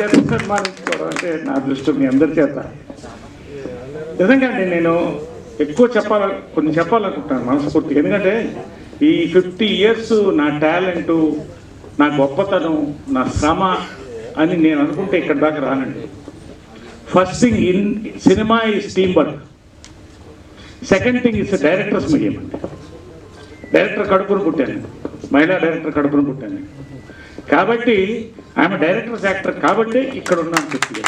చేత సన్మానించుకోవడం అంటే నా దృష్టి మీ అందరి చేత. నిజంగా నేను ఎక్కువ కొన్ని చెప్పాలనుకుంటున్నాను మనస్ఫూర్తిగా. ఎందుకంటే ఈ 50 years నా టాలెంటు, నా గొప్పతనం, నా శ్రమ అని నేను అనుకుంటే ఇక్కడ దాకా రానండి. First thing in cinema is team work. Second thing is director's medium అండి. డైరెక్టర్ కడుపును పుట్టాను, మహిళా డైరెక్టర్ కడుపును పుట్టాను. కాబట్టి ఆమె డైరెక్టర్స్ యాక్టర్ కాబట్టి ఇక్కడ ఉన్నాను. చెప్పి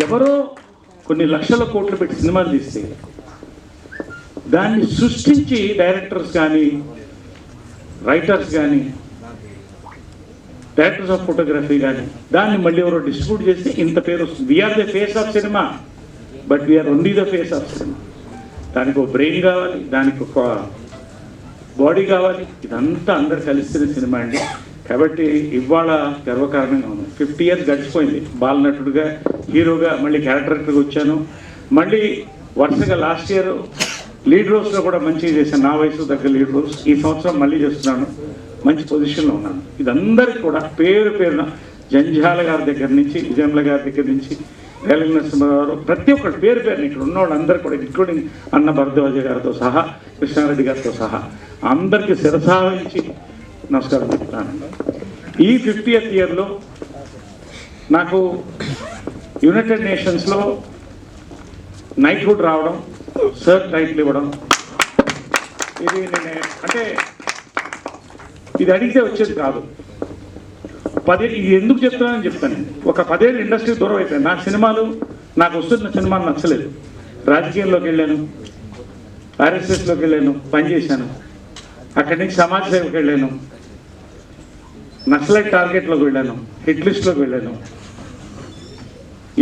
ఎవరో కొన్ని లక్షల కోట్లు పెట్టి సినిమాలు తీస్తే దాన్ని సృష్టించి డైరెక్టర్స్ కానీ, రైటర్స్ కానీ, డైరెక్టర్స్ ఆఫ్ ఫోటోగ్రఫీ కానీ దాన్ని మళ్ళీ ఎవరో డిస్ట్రిబ్యూట్ చేస్తే ఇంత పేరు వస్తుంది. We are the face of cinema, but we are only the face of cinema. దానికి ఒక బ్రెయిన్ కావాలి, దానికి ఒక బాడీ కావాలి. ఇదంతా అందరు కలిసిన సినిమా అండి. కాబట్టి ఇవాళ గర్వకారణంగా ఉంది. 50 years గడిచిపోయింది. బాలనటుడుగా, హీరోగా, మళ్ళీ క్యారెక్టర్గా వచ్చాను. మళ్ళీ వరుసగా లాస్ట్ ఇయర్ లీడ్ రోల్స్లో కూడా మంచిగా చేశాను. నా వయసు దగ్గర లీడ్ రోల్స్. ఈ సంవత్సరం మళ్ళీ చేస్తున్నాను. మంచి పొజిషన్లో ఉన్నాను. ఇదందరికీ కూడా పేరు పేరున జంజాల గారి దగ్గర నుంచి, విజయమ్ల గారి దగ్గర నుంచి, వేలగ నరసింహారావు గారు, ప్రతి ఒక్కరు పేరు పేరుని ఇక్కడ ఉన్న వాళ్ళందరూ కూడా, ఇంక్లూడింగ్ అన్న భరద్వాజ గారితో సహా, కృష్ణారెడ్డి గారితో సహా అందరికీ శిరసావహించి నమస్కారం చెప్తాను. ఈ 50th yearలో నాకు యునైటెడ్ నేషన్స్లో నైట్హుడ్ రావడం, సర్ టైటిల్ ఇవ్వడం, ఇది నేను అంటే ఇది అడిగితే వచ్చేది కాదు. ఇది ఎందుకు చెప్తానని చెప్తాను. ఒక 10 ఏళ్ళు ఇండస్ట్రీ దూరం అయిపోయింది. నా సినిమాలు, నాకు వస్తున్న సినిమాలు నచ్చలేదు. రాజకీయంలోకి వెళ్ళాను, ఆర్ఎస్ఎస్లోకి వెళ్ళాను, పనిచేశాను. అక్కడి నుంచి సమాజ సేవకి వెళ్ళాను, నక్సలైట్ టార్గెట్లోకి వెళ్ళాను, హిట్ లిస్ట్లోకి వెళ్ళాను.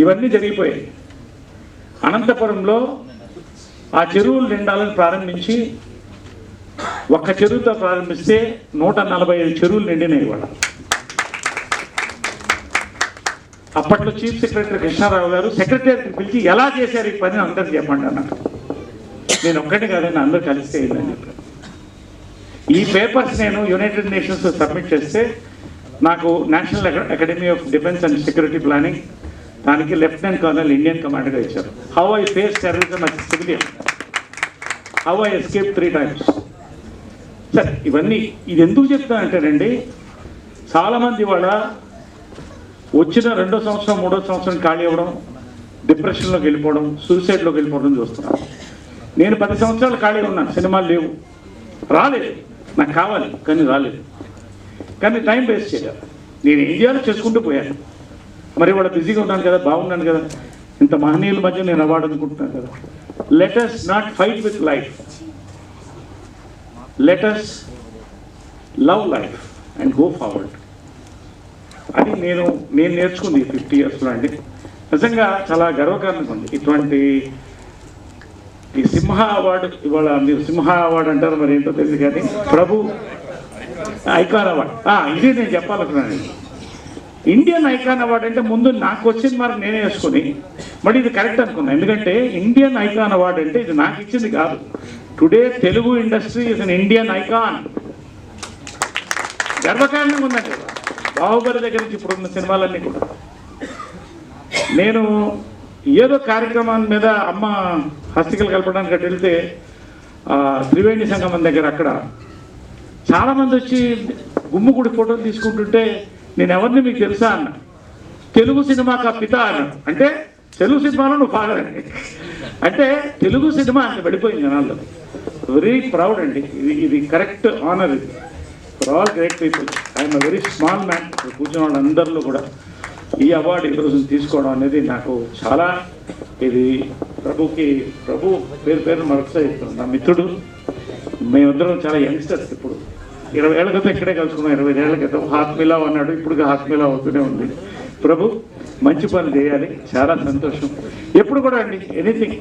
ఇవన్నీ జరిగిపోయాయి. అనంతపురంలో ఆ చెరువులు నిండాలని ప్రారంభించి, ఒక్క చెరువుతో ప్రారంభిస్తే 145 చెరువులు నిండినాయి ఇవాళ. అప్పట్లో చీఫ్ సెక్రటరీ కృష్ణారావు గారు సెక్రటరీకి పిలిచి ఎలా చేశారు ఈ పని అందరికి చెప్పండి అన్నారు. నేను ఒక్కటి కాదని అందరూ కలిస్తే అయిందని చెప్పాను. ఈ పేపర్స్ నేను యునైటెడ్ నేషన్స్ సబ్మిట్ చేస్తే నాకు national academy of defence and security planning దానికి లెఫ్టినెంట్ కర్నల్ ఇండియన్ కమాండర్గా ఇచ్చారు. How I face terrorism as civilian, how I escape 3 times. సరే, ఇవన్నీ ఇది ఎందుకు చెప్తానంటేనండి, చాలామంది వాళ్ళ వచ్చిన 2వ సంవత్సరం 3వ సంవత్సరం ఖాళీ అవ్వడం, డిప్రెషన్లోకి వెళ్ళిపోవడం, సూసైడ్లోకి వెళ్ళిపోవడం చూస్తున్నాను. నేను 10 సంవత్సరాలు ఖాళీగా ఉన్నాను. సినిమాలు లేవు, రాలేదు, నాకు కావాలి కానీ రాలేదు. కానీ టైం వేస్ట్ చేయాలి. నేను ఏం చేయాలో చేసుకుంటూ పోయాను. మరి వాళ్ళ బిజీగా ఉన్నాను కదా, బాగున్నాను కదా, ఇంత మహనీయుల మధ్య నేను అవార్డు అనుకుంటున్నాను కదా. Let us not fight with life, let us love life and go forward. అది నేను నేర్చుకుంది 50 yearsలో అండి. నిజంగా చాలా గర్వకారణంగా ఉంది. ఇటువంటి ఈ సింహ అవార్డు, ఇవాళ మీరు సింహ అవార్డు అంటారు, మరి ఏంటో తెలియదు కానీ ప్రభు ఐకాన్ అవార్డు, ఇది నేను చెప్పాలనుకున్నాను. ఇండియన్ ఐకాన్ అవార్డు అంటే ముందు నాకు వచ్చింది మరి నేనే వేసుకుని మరి ఇది కరెక్ట్ అనుకున్నాను. ఎందుకంటే ఇండియన్ ఐకాన్ అవార్డు అంటే ఇది నాకు ఇచ్చింది కాదు. Today Telugu industry is an Indian icon. గర్వకారణంగా ఉందండి. బాహుబలి దగ్గర నుంచి ఇప్పుడున్న సినిమాలన్నీ కూడా. నేను ఏదో కార్యక్రమం మీద అమ్మ హస్తికలు కలపడానికి అటు వెళ్తే త్రివేణి సంగమం దగ్గర అక్కడ చాలామంది వచ్చి గుమ్ముగుడి ఫోటోలు తీసుకుంటుంటే నేను ఎవరిని మీకు తెలుసా అన్న. తెలుగు సినిమాకి ఆ పిత అన్నాడు. అంటే తెలుగు సినిమాలో నువ్వు ఫాదర్ అండి. అంటే తెలుగు సినిమా అంత పడిపోయింది జనాల్లో. వెరీ ప్రౌడ్ అండి. ఇది కరెక్ట్ ఆనర్. ఇది for all great people. I'm a very small man. కూర్చున్న వాళ్ళందరిలో కూడా ఈ అవార్డు ఈరోజు తీసుకోవడం అనేది నాకు చాలా, ఇది ప్రభు పేరు మరొకసారి చెప్తున్నాను. నా మిత్రుడు, మేమిద్దరం చాలా యంగ్స్టర్స్. ఇప్పుడు 20 ఏళ్ల క్రితం ఇక్కడే కలుసుకున్నాం. 25 ఏళ్ల క్రితం హాత్ మిలావ్ అన్నాడు, ఇప్పుడు హాత్ మిలావ్ అవుతూనే ఉంది. ప్రభు మంచి పని చేయాలి, చాలా సంతోషం. ఎప్పుడు కూడా అండి ఎనీథింగ్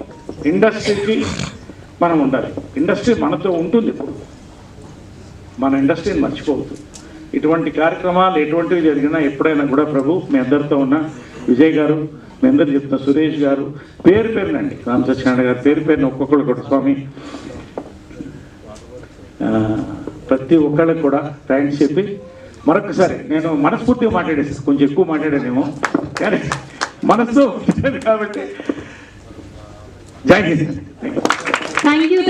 ఇండస్ట్రీకి మనం ఉండాలి. ఇండస్ట్రీ మనతో ఉంటుంది. ఇప్పుడు మన ఇండస్ట్రీని మర్చిపోవద్దు. ఇటువంటి కార్యక్రమాలు ఎటువంటివి జరిగినా ఎప్పుడైనా కూడా ప్రభు మీ అందరితో ఉన్న విజయ్ గారు, మీ అందరు చెప్తున్న సురేష్ గారు, పేరు పేరునండి రామ్ సత్యనారాయణ గారు, పేరు పేరున ఒక్కొక్కరు కూడా స్వామి ప్రతి ఒక్కళ్ళకి కూడా థ్యాంక్స్ చెప్పి మరొకసారి నేను మనస్ఫూర్తిగా మాట్లాడేసి కొంచెం ఎక్కువ మాట్లాడానేమో కానీ మనసు కాబట్టి జై హింద్. Thank you.